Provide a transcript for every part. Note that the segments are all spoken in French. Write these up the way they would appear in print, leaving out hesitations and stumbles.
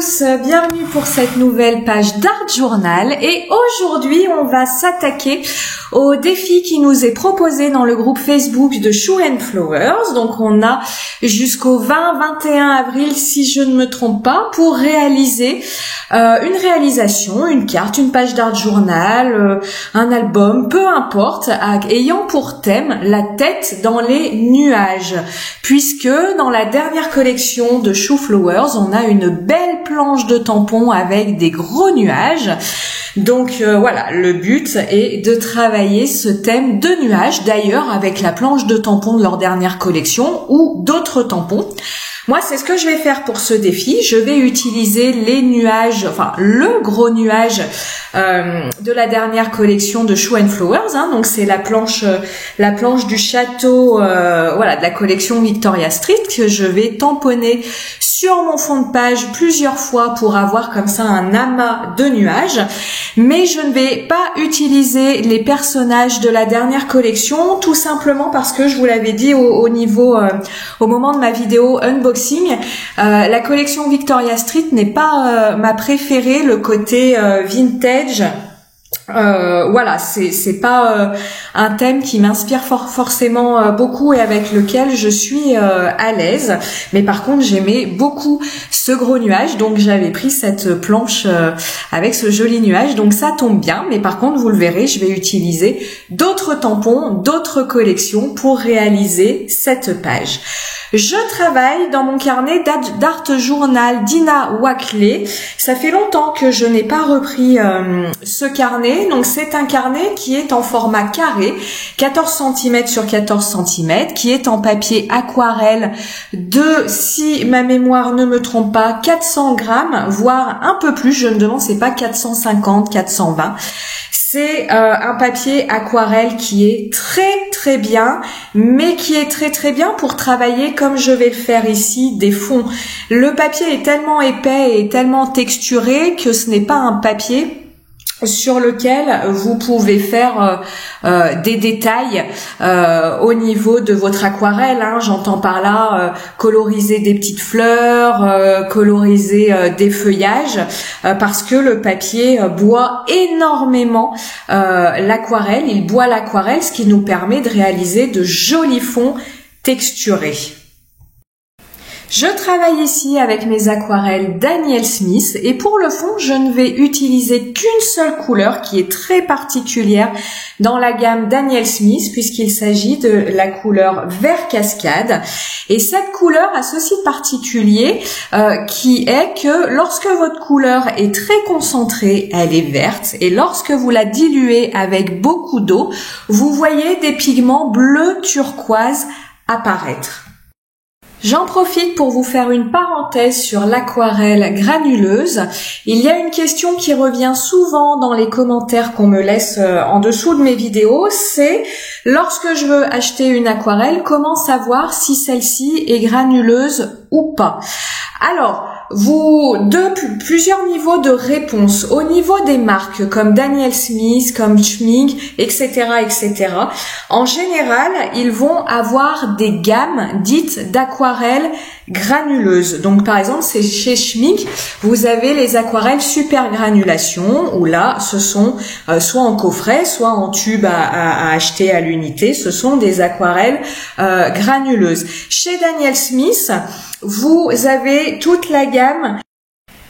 tous, bienvenue pour cette nouvelle page d'Art Journal et aujourd'hui on va s'attaquer au défi qui nous est proposé dans le groupe Facebook de Shoe and Flowers. Donc on a jusqu'au 20-21 avril si je ne me trompe pas pour réaliser une réalisation, une carte, une page d'Art Journal, un album, peu importe, ayant pour thème la tête dans les nuages, puisque dans la dernière collection de Shoe Flowers on a une belle planche de tampons avec des gros nuages. Donc voilà, le but est de travailler ce thème de nuages, d'ailleurs avec la planche de tampons de leur dernière collection ou d'autres tampons. Moi, c'est ce que je vais faire pour ce défi. Je vais utiliser les nuages, enfin le gros nuage de la dernière collection de Shoe and Flowers. Donc c'est la planche du château, voilà, de la collection Victoria Street que je vais tamponner sur mon fond de page plusieurs fois pour avoir comme ça un amas de nuages. Mais je ne vais pas utiliser les personnages de la dernière collection, tout simplement parce que je vous l'avais dit au moment de ma vidéo unboxing. La collection Victoria Street n'est pas ma préférée, le côté vintage. Voilà, c'est pas un thème qui m'inspire forcément beaucoup et avec lequel je suis à l'aise. Mais par contre, j'aimais beaucoup ce gros nuage, donc j'avais pris cette planche avec ce joli nuage. Donc ça tombe bien, mais par contre, vous le verrez, je vais utiliser d'autres tampons, d'autres collections pour réaliser cette page. Je travaille dans mon carnet d'Art Journal d'Ina Wackley. Ça fait longtemps que je n'ai pas repris ce carnet. Donc c'est un carnet qui est en format carré, 14 cm sur 14 cm, qui est en papier aquarelle de, si ma mémoire ne me trompe pas, 400 grammes, voire un peu plus. Je me demande, c'est pas 450, 420. C'est un papier aquarelle qui est très bien, mais qui est très bien pour travailler comme je vais le faire ici, des fonds. Le papier est tellement épais et tellement texturé que ce n'est pas un papier sur lequel vous pouvez faire des détails au niveau de votre aquarelle. J'entends par là coloriser des petites fleurs, coloriser des feuillages, parce que le papier boit énormément l'aquarelle. Il boit l'aquarelle, ce qui nous permet de réaliser de jolis fonds texturés. Je travaille ici avec mes aquarelles Daniel Smith et pour le fond, je ne vais utiliser qu'une seule couleur qui est très particulière dans la gamme Daniel Smith puisqu'il s'agit de la couleur vert cascade. Et cette couleur a ceci de particulier qui est que lorsque votre couleur est très concentrée, elle est verte et lorsque vous la diluez avec beaucoup d'eau, vous voyez des pigments bleu turquoise apparaître. J'en profite pour vous faire une parenthèse sur l'aquarelle granuleuse. Il y a une question qui revient souvent dans les commentaires qu'on me laisse en dessous de mes vidéos, c'est lorsque je veux acheter une aquarelle, comment savoir si celle-ci est granuleuse ou pas? Alors, plusieurs niveaux de réponse. Au niveau des marques comme Daniel Smith, comme Schmincks, etc., en général, ils vont avoir des gammes dites d'aquarelles granuleuses. Donc, par exemple, c'est chez Schmincks, vous avez les aquarelles super granulation, où là, ce sont soit en coffret, soit en tube à acheter à l'unité. Ce sont des aquarelles granuleuses. Chez Daniel Smith, vous avez toute la gamme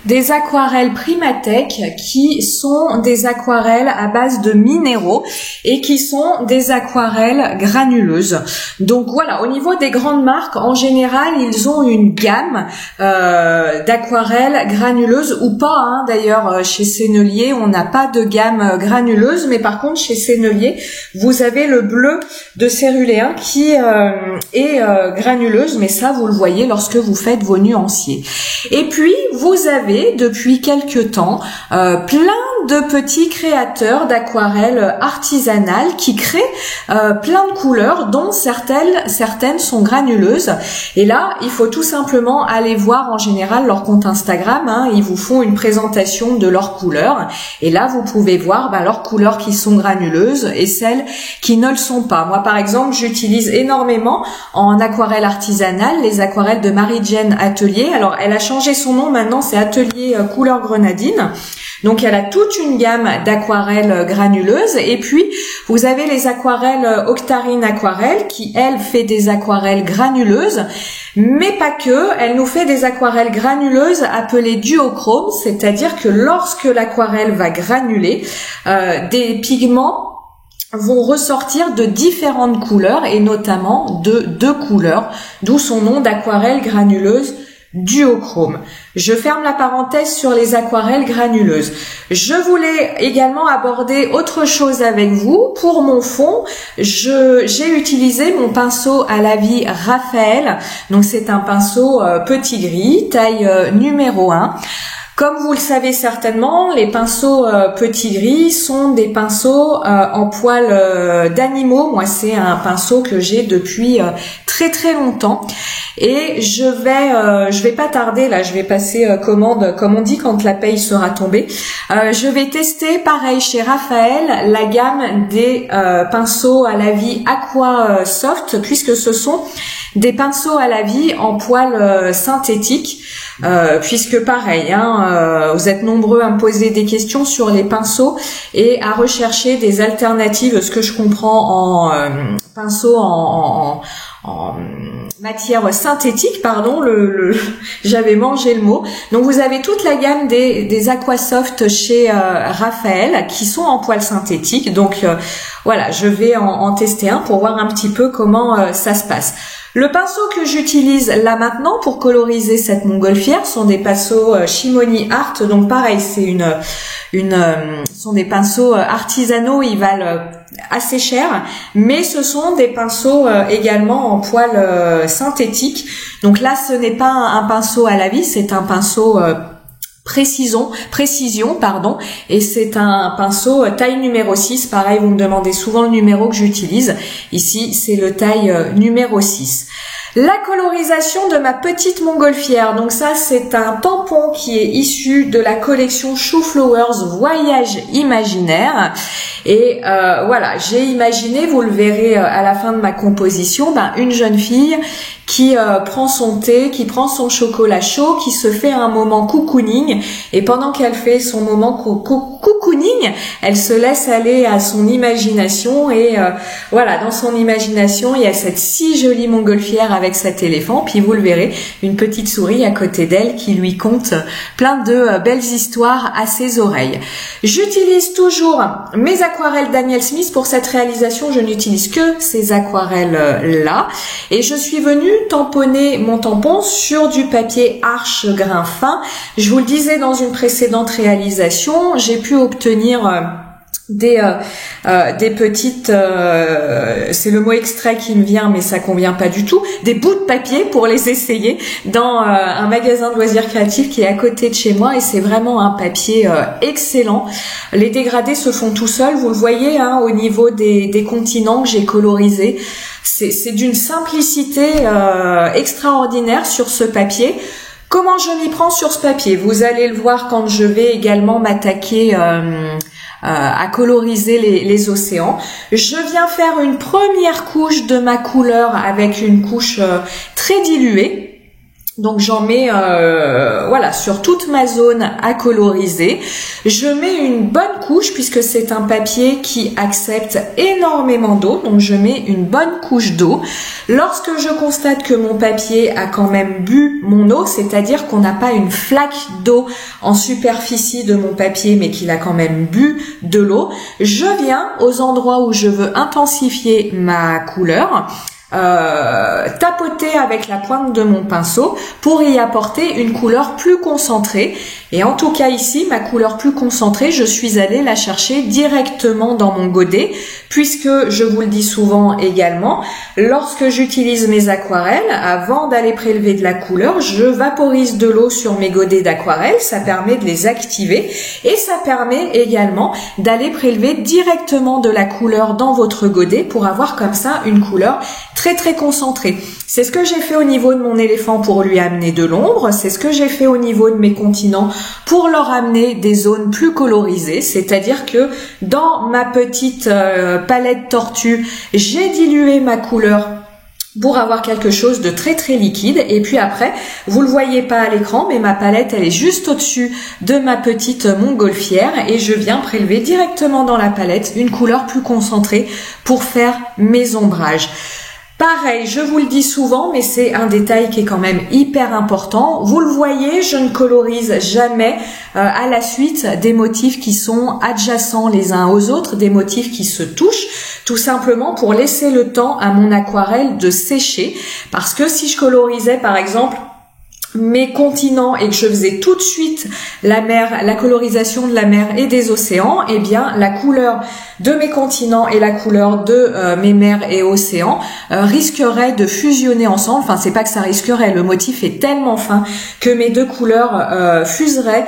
des aquarelles Primatech qui sont des aquarelles à base de minéraux et qui sont des aquarelles granuleuses. Donc voilà, au niveau des grandes marques, en général, ils ont une gamme d'aquarelles granuleuses ou pas. D'ailleurs, chez Sennelier, on n'a pas de gamme granuleuse, mais par contre, chez Sennelier, vous avez le bleu de Céruléen qui est granuleuse, mais ça, vous le voyez lorsque vous faites vos nuanciers. Et puis, vous avez depuis quelques temps plein de petits créateurs d'aquarelles artisanales qui créent plein de couleurs dont certaines sont granuleuses. Et là, il faut tout simplement aller voir en général leur compte Instagram. Ils vous font une présentation de leurs couleurs. Et là, vous pouvez voir leurs couleurs qui sont granuleuses et celles qui ne le sont pas. Moi, par exemple, j'utilise énormément en aquarelle artisanale les aquarelles de Marie-Jane Atelier. Alors, elle a changé son nom maintenant, c'est Atelier l'atelier couleur grenadine. Donc elle a toute une gamme d'aquarelles granuleuses et puis vous avez les aquarelles Octarine Aquarelle qui elle fait des aquarelles granuleuses, mais pas que, elle nous fait des aquarelles granuleuses appelées duochrome, c'est-à-dire que lorsque l'aquarelle va granuler, des pigments vont ressortir de différentes couleurs et notamment de 2 couleurs, d'où son nom d'aquarelle granuleuse duochrome. Je ferme la parenthèse sur les aquarelles granuleuses. Je voulais également aborder autre chose avec vous. Pour mon fond, j'ai utilisé mon pinceau à la vie Raphaël. Donc c'est un pinceau petit gris, taille numéro 1. Comme vous le savez certainement, les pinceaux petits gris sont des pinceaux en poils d'animaux. Moi, c'est un pinceau que j'ai depuis très très longtemps. Et je vais pas tarder là, je vais passer commande, comme on dit quand la paye sera tombée. Je vais tester pareil chez Raphaël la gamme des pinceaux à la vie Aqua Soft, puisque ce sont des pinceaux à la vie en poils synthétiques. Puisque pareil, vous êtes nombreux à me poser des questions sur les pinceaux et à rechercher des alternatives, ce que je comprends en pinceau en matière synthétique, pardon, j'avais mangé le mot. Donc vous avez toute la gamme des Aquasoft chez Raphaël qui sont en poils synthétiques. Donc voilà, je vais en tester un pour voir un petit peu comment ça se passe. Le pinceau que j'utilise là maintenant pour coloriser cette montgolfière sont des pinceaux Shimony Art. Donc pareil, c'est sont des pinceaux artisanaux, ils valent assez cher, mais ce sont des pinceaux également en poils synthétiques. Donc là, ce n'est pas un pinceau à la vie, c'est un pinceau précision, et c'est un pinceau taille numéro 6. Pareil, vous me demandez souvent le numéro que j'utilise. Ici, c'est le taille numéro 6. La colorisation de ma petite montgolfière. Donc ça, c'est un tampon qui est issu de la collection Chou Flowers Voyage Imaginaire. Et voilà, j'ai imaginé, vous le verrez à la fin de ma composition, une jeune fille qui prend son thé, qui prend son chocolat chaud, qui se fait un moment cocooning, et pendant qu'elle fait son moment cocooning, elle se laisse aller à son imagination, et voilà, dans son imagination, il y a cette si jolie montgolfière avec cet éléphant, puis vous le verrez, une petite souris à côté d'elle qui lui conte plein de belles histoires à ses oreilles. J'utilise toujours mes aquarelles Daniel Smith. Pour cette réalisation, je n'utilise que ces aquarelles-là, et je suis venue tamponner mon tampon sur du papier Arche grain fin. Je vous le disais dans une précédente réalisation, j'ai pu obtenir des petites, c'est le mot extrait qui me vient, mais ça convient pas du tout, des bouts de papier pour les essayer dans un magasin de loisirs créatifs qui est à côté de chez moi, et c'est vraiment un papier excellent. Les dégradés se font tout seuls, vous le voyez au niveau des continents que j'ai colorisés. C'est d'une simplicité extraordinaire sur ce papier. Comment je m'y prends sur ce papier? Vous allez le voir quand je vais également m'attaquer à coloriser les océans. Je viens faire une première couche de ma couleur avec une couche très diluée. Donc j'en mets voilà, sur toute ma zone à coloriser. Je mets une bonne couche puisque c'est un papier qui accepte énormément d'eau. Donc je mets une bonne couche d'eau. Lorsque je constate que mon papier a quand même bu mon eau, c'est-à-dire qu'on n'a pas une flaque d'eau en superficie de mon papier, mais qu'il a quand même bu de l'eau, je viens aux endroits où je veux intensifier ma couleur, tapoter avec la pointe de mon pinceau pour y apporter une couleur plus concentrée. Et en tout cas ici, ma couleur plus concentrée, je suis allée la chercher directement dans mon godet, puisque je vous le dis souvent également, lorsque j'utilise mes aquarelles, avant d'aller prélever de la couleur, je vaporise de l'eau sur mes godets d'aquarelle. Ça permet de les activer et ça permet également d'aller prélever directement de la couleur dans votre godet pour avoir comme ça une couleur très très concentrée. C'est ce que j'ai fait au niveau de mon éléphant pour lui amener de l'ombre, c'est ce que j'ai fait au niveau de mes continents pour leur amener des zones plus colorisées, c'est-à-dire que dans ma petite palette tortue, j'ai dilué ma couleur pour avoir quelque chose de très très liquide. Et puis après, vous le voyez pas à l'écran, mais ma palette elle est juste au-dessus de ma petite montgolfière et je viens prélever directement dans la palette une couleur plus concentrée pour faire mes ombrages. Pareil, je vous le dis souvent, mais c'est un détail qui est quand même hyper important. Vous le voyez, je ne colorise jamais à la suite des motifs qui sont adjacents les uns aux autres, des motifs qui se touchent, tout simplement pour laisser le temps à mon aquarelle de sécher. Parce que si je colorisais par exemple mes continents et que je faisais tout de suite la mer, la colorisation de la mer et des océans, eh bien la couleur de mes continents et la couleur de mes mers et océans risquerait de fusionner ensemble. Enfin, c'est pas que ça risquerait, le motif est tellement fin que mes deux couleurs fusionneraient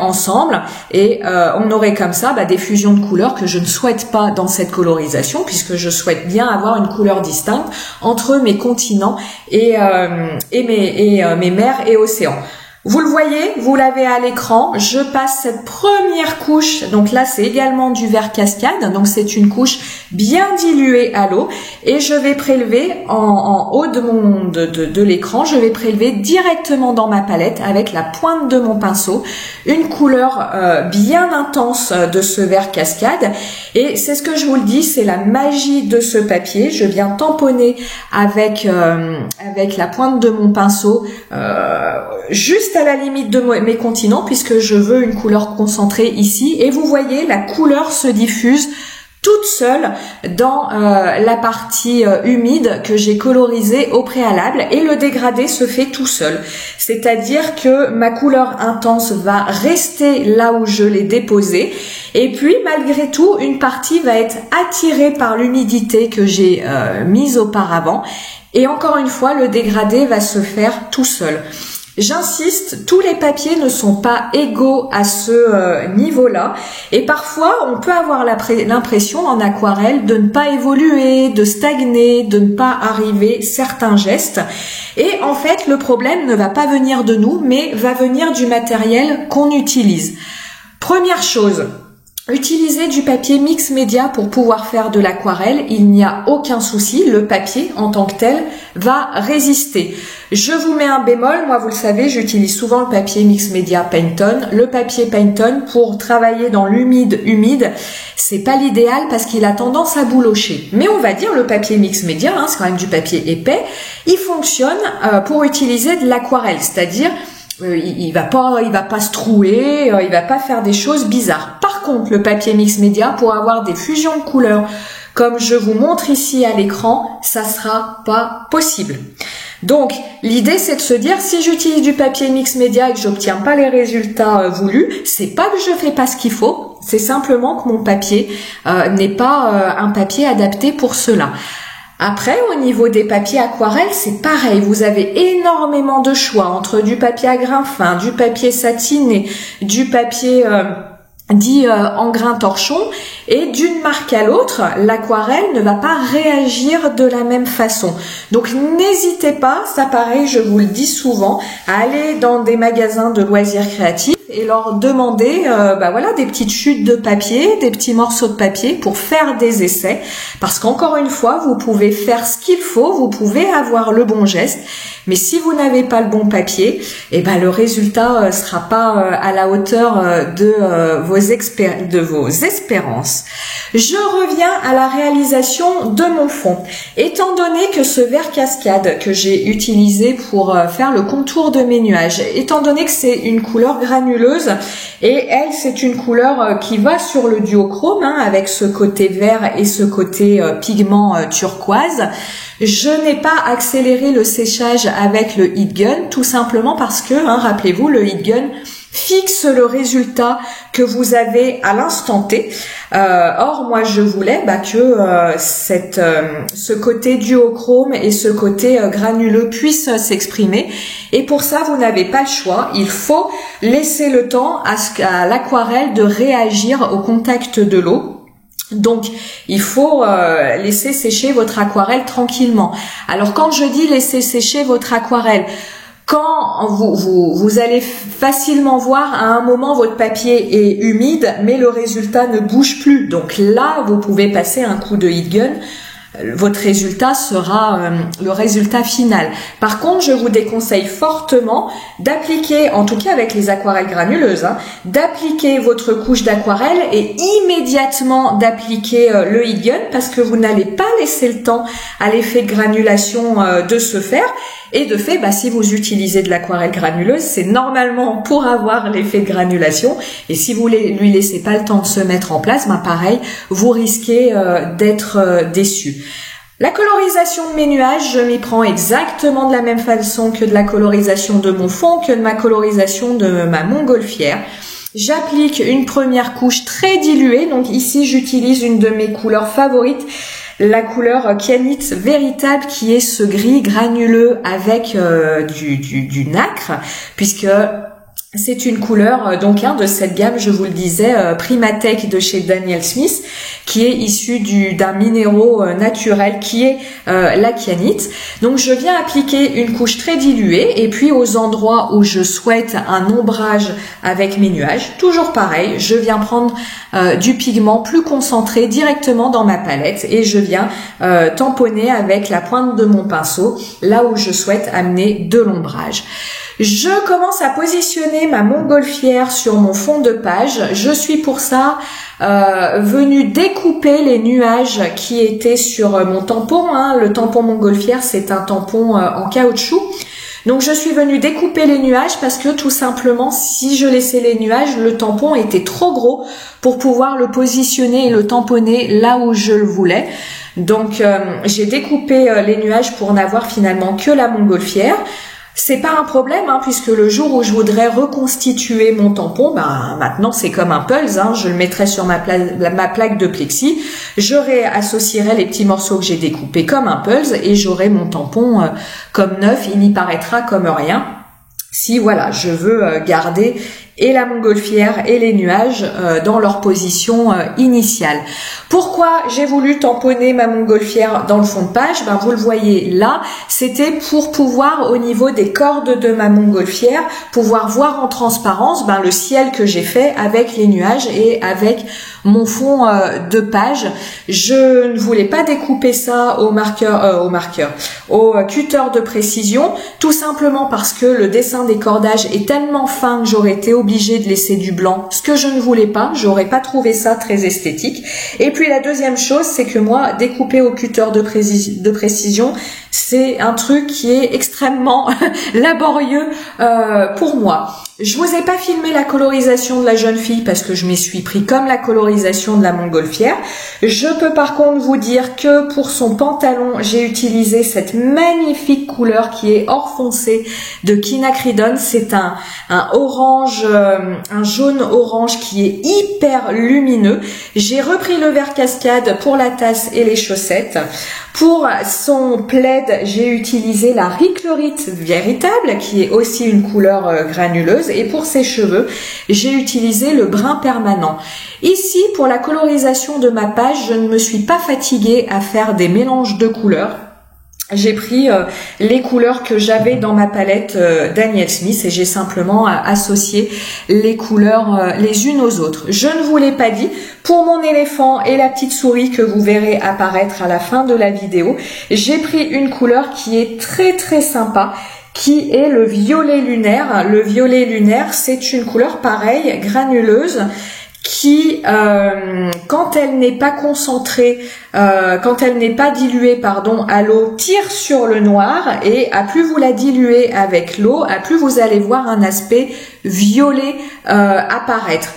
ensemble et on aurait comme ça des fusions de couleurs que je ne souhaite pas dans cette colorisation, puisque je souhaite bien avoir une couleur distincte entre mes continents et mes mers et océans. Vous le voyez, vous l'avez à l'écran, je passe cette première couche, donc là c'est également du vert cascade, donc c'est une couche bien diluée à l'eau, et je vais prélever en haut de l'écran, je vais prélever directement dans ma palette avec la pointe de mon pinceau une couleur bien intense de ce vert cascade, et c'est ce que je vous le dis, c'est la magie de ce papier. Je viens tamponner avec la pointe de mon pinceau juste à la limite de mes continents, puisque je veux une couleur concentrée ici, et vous voyez la couleur se diffuse toute seule dans la partie humide que j'ai colorisée au préalable, et le dégradé se fait tout seul. C'est-à-dire que ma couleur intense va rester là où je l'ai déposée, et puis malgré tout une partie va être attirée par l'humidité que j'ai mise auparavant, et encore une fois le dégradé va se faire tout seul. J'insiste, tous les papiers ne sont pas égaux à ce niveau-là, et parfois on peut avoir l'impression en aquarelle de ne pas évoluer, de stagner, de ne pas arriver certains gestes, et en fait le problème ne va pas venir de nous, mais va venir du matériel qu'on utilise. Première chose, utilisez du papier mix média pour pouvoir faire de l'aquarelle, il n'y a aucun souci, le papier en tant que tel va résister. Je vous mets un bémol, moi vous le savez, j'utilise souvent le papier mix média Pantone. Le papier Pantone pour travailler dans l'humide, c'est pas l'idéal parce qu'il a tendance à boulocher. Mais on va dire le papier mix média, c'est quand même du papier épais, il fonctionne pour utiliser de l'aquarelle, c'est-à-dire il va pas se trouer, il va pas faire des choses bizarres. Par contre, le papier mix média, pour avoir des fusions de couleurs comme je vous montre ici à l'écran, ça sera pas possible. Donc, l'idée c'est de se dire, si j'utilise du papier mix média et que j'obtiens pas les résultats voulus, c'est pas que je fais pas ce qu'il faut, c'est simplement que mon papier n'est pas un papier adapté pour cela. Après, au niveau des papiers aquarelles, c'est pareil. Vous avez énormément de choix entre du papier à grain fin, du papier satiné, du papier dit en grain torchon, et d'une marque à l'autre, l'aquarelle ne va pas réagir de la même façon. Donc n'hésitez pas, ça pareil, je vous le dis souvent, à aller dans des magasins de loisirs créatifs et leur demander voilà, des petites chutes de papier, des petits morceaux de papier pour faire des essais, parce qu'encore une fois, vous pouvez faire ce qu'il faut, vous pouvez avoir le bon geste, mais si vous n'avez pas le bon papier, le résultat sera pas à la hauteur de vos espérances. Je reviens à la réalisation de mon fond. Étant donné que ce vert cascade que j'ai utilisé pour faire le contour de mes nuages, étant donné que c'est une couleur granuleuse, et elle c'est une couleur qui va sur le duochrome, avec ce côté vert et ce côté pigment turquoise, je n'ai pas accéléré le séchage avec le heat gun, tout simplement parce que, rappelez-vous, le heat gun fixe le résultat que vous avez à l'instant T. Or, moi, je voulais que ce côté duochrome et ce côté granuleux puissent s'exprimer. Et pour ça, vous n'avez pas le choix. Il faut laisser le temps à l'aquarelle de réagir au contact de l'eau. Donc, il faut laisser sécher votre aquarelle tranquillement. Alors, quand je dis laisser sécher votre aquarelle, quand vous allez facilement voir à un moment votre papier est humide, mais le résultat ne bouge plus. Donc là, vous pouvez passer un coup de heat gun. votre résultat sera le résultat final. Par contre, je vous déconseille fortement d'appliquer, en tout cas avec les aquarelles granuleuses, d'appliquer votre couche d'aquarelle et immédiatement d'appliquer le heat gun, parce que vous n'allez pas laisser le temps à l'effet de granulation de se faire. Et de fait, si vous utilisez de l'aquarelle granuleuse, c'est normalement pour avoir l'effet de granulation. Et si vous lui laissez pas le temps de se mettre en place, pareil, vous risquez d'être déçu. La colorisation de mes nuages, je m'y prends exactement de la même façon que de la colorisation de mon fond, que de ma colorisation de ma montgolfière. J'applique une première couche très diluée. Donc ici, j'utilise une de mes couleurs favorites, la couleur Kyanite véritable, qui est ce gris granuleux avec du nacre, puisque c'est une couleur de cette gamme, je vous le disais, Primatech de chez Daniel Smith, qui est issue d'un minéraux naturel qui est la kyanite. Donc je viens appliquer une couche très diluée, et puis aux endroits où je souhaite un ombrage avec mes nuages, toujours pareil, je viens prendre du pigment plus concentré directement dans ma palette et je viens tamponner avec la pointe de mon pinceau là où je souhaite amener de l'ombrage. Je commence à positionner ma montgolfière sur mon fond de page. Je suis pour ça venue découper les nuages qui étaient sur mon tampon. Le tampon montgolfière, c'est un tampon en caoutchouc. Donc je suis venue découper les nuages parce que tout simplement, si je laissais les nuages, le tampon était trop gros pour pouvoir le positionner et le tamponner là où je le voulais. Donc j'ai découpé les nuages pour n'avoir finalement que la montgolfière. C'est pas un problème, puisque le jour où je voudrais reconstituer mon tampon, maintenant c'est comme un pulse, je le mettrai sur ma plaque de plexi, je réassocierai les petits morceaux que j'ai découpés comme un pulse et j'aurai mon tampon comme neuf, il n'y paraîtra comme rien. Si voilà, je veux garder et la montgolfière et les nuages dans leur position initiale. Pourquoi j'ai voulu tamponner ma montgolfière dans le fond de page? Vous le voyez là, c'était pour pouvoir, au niveau des cordes de ma montgolfière, pouvoir voir en transparence le ciel que j'ai fait avec les nuages et avec mon fond de page. Je ne voulais pas découper ça au cutter de précision, tout simplement parce que le dessin des cordages est tellement fin que j'aurais été obligée de laisser du blanc, ce que je ne voulais pas, j'aurais pas trouvé ça très esthétique. Et puis la deuxième chose, c'est que moi, découper au cutter de précision, c'est un truc qui est extrêmement laborieux pour moi. Je vous ai pas filmé la colorisation de la jeune fille parce que je m'y suis pris comme la colorisation de la montgolfière. Je peux par contre vous dire que pour son pantalon, j'ai utilisé cette magnifique couleur qui est or foncé de quinacridone. C'est un orange, un jaune orange qui est hyper lumineux. J'ai repris le vert cascade pour la tasse et les chaussettes. Pour son plaid, j'ai utilisé la Richlorite véritable, qui est aussi une couleur granuleuse. Et pour ses cheveux, j'ai utilisé le brun permanent. Ici, pour la colorisation de ma page, je ne me suis pas fatiguée à faire des mélanges de couleurs. J'ai pris les couleurs que j'avais dans ma palette Daniel Smith et j'ai simplement associé les couleurs les unes aux autres. Je ne vous l'ai pas dit, pour mon éléphant et la petite souris que vous verrez apparaître à la fin de la vidéo, j'ai pris une couleur qui est très très sympa, qui est le violet lunaire. Le violet lunaire, c'est une couleur pareille, granuleuse, qui, quand elle n'est pas concentrée, quand elle n'est pas diluée, à l'eau, tire sur le noir, et à plus vous la diluez avec l'eau, à plus vous allez voir un aspect violet apparaître.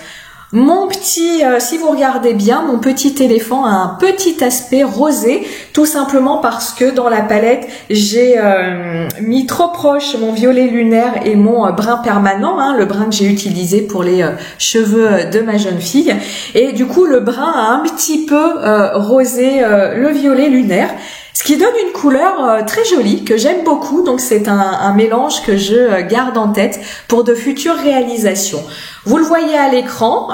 Mon petit, si vous regardez bien, mon petit éléphant a un petit aspect rosé, tout simplement parce que dans la palette, j'ai mis trop proche mon violet lunaire et mon brun permanent, le brun que j'ai utilisé pour les cheveux de ma jeune fille. Et du coup, le brun a un petit peu rosé le violet lunaire. Ce qui donne une couleur très jolie, que j'aime beaucoup, donc c'est un mélange que je garde en tête pour de futures réalisations. Vous le voyez à l'écran,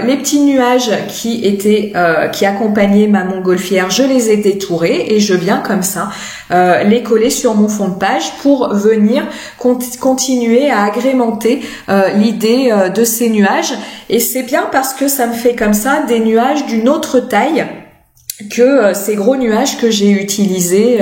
les petits nuages qui accompagnaient ma montgolfière, je les ai détourés et je viens comme ça les coller sur mon fond de page pour venir continuer à agrémenter l'idée de ces nuages. Et c'est bien parce que ça me fait comme ça des nuages d'une autre taille. que ces gros nuages que j'ai utilisés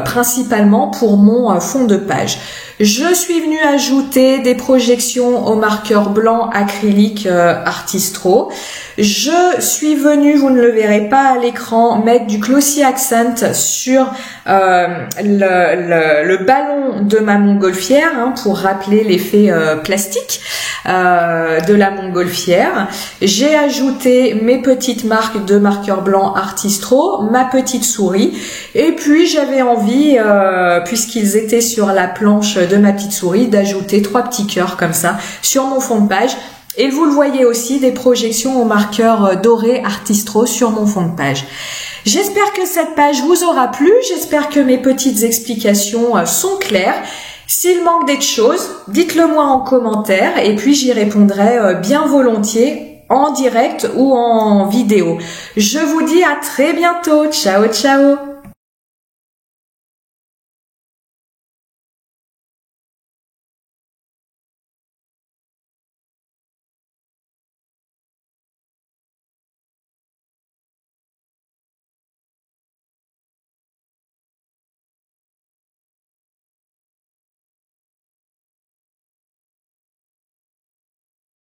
principalement pour mon fond de page. Je suis venue ajouter des projections au marqueur blanc acrylique Artistro. Je suis venue, vous ne le verrez pas à l'écran, mettre du glossy accent sur le ballon de ma montgolfière pour rappeler l'effet plastique de la montgolfière. J'ai ajouté mes petites marques de marqueur blanc Artistro, ma petite souris, et puis j'avais envie, puisqu'ils étaient sur la planche de ma petite souris, d'ajouter 3 petits cœurs comme ça sur mon fond de page. Et vous le voyez aussi, des projections au marqueur doré Artistro sur mon fond de page. J'espère que cette page vous aura plu, j'espère que mes petites explications sont claires. S'il manque des choses, dites-le moi en commentaire et puis j'y répondrai bien volontiers en direct ou en vidéo. Je vous dis à très bientôt. Ciao, ciao!